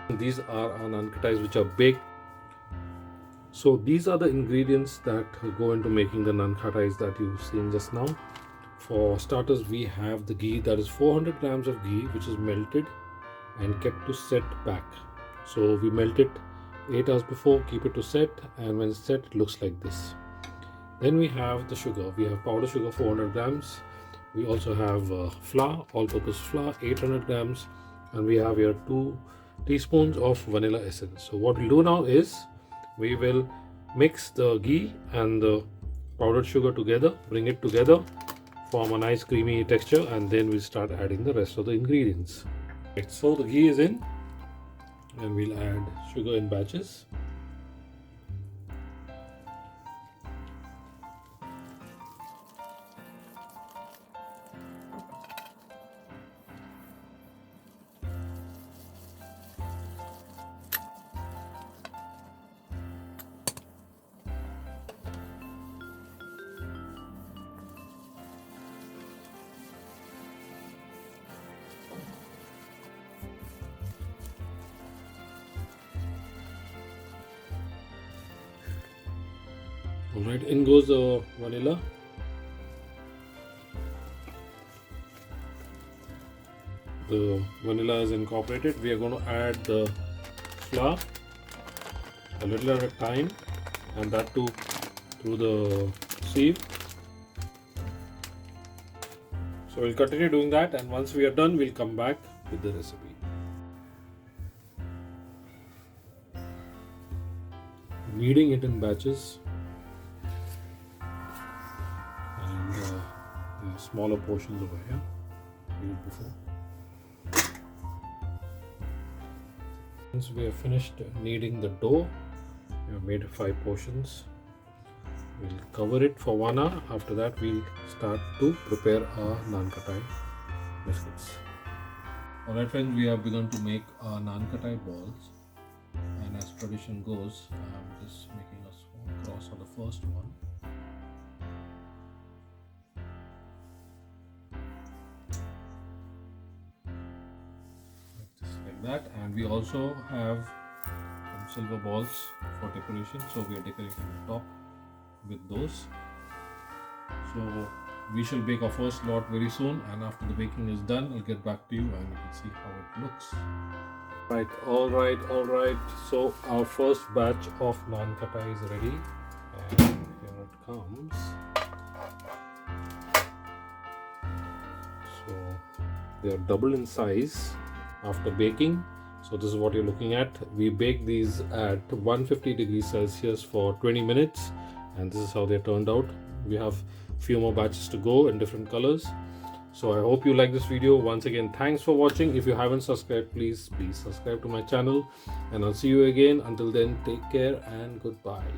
These are our Nankaties which are baked. So these are the ingredients that go into making the Nankaties that you've seen just now. For starters, we have the ghee, that is 400 grams of ghee, which is melted and kept to set back. So we melt it 8 hours before, keep it to set, and when it's set, it looks like this. Then we have the sugar. We have powder sugar 400 grams. We also have flour, all-purpose flour 800 grams, and we have here 2 teaspoons of vanilla essence. So what we'll do now is we will mix the ghee and the powdered sugar together, bring it together, form a nice creamy texture, and then we'll start adding the rest of the ingredients. Right, so the ghee is in, and we'll add sugar in batches. Alright, in goes the vanilla. The vanilla is incorporated. We are going to add the flour a little at a time, and that too through the sieve. So we'll continue doing that, and once we are done, we'll come back with the recipe. Kneading it in batches. Smaller portions over here, used before. Once we have finished kneading the dough, we have made 5 portions. We'll cover it for 1 hour. After that, we'll start to prepare our Nankatai biscuits. Alright friends, we have begun to make our Nankatai balls, and as tradition goes, I'm just making a small cross on the first one. That, and we also have some silver balls for decoration, so we are decorating the top with those. So we shall bake our first lot very soon, and after the baking is done, I'll get back to you and you can see how it looks. All right, so our first batch of Nankatai is ready, and here it comes. So they are double in size after baking. So this is what you're looking at. We bake these at 150 degrees Celsius for 20 minutes, and this is how they turned out. We have a few more batches to go in different colors. So I hope you like this video. Once again, thanks for watching. If you haven't subscribed, please subscribe to my channel, and I'll see you again. Until then, take care and goodbye.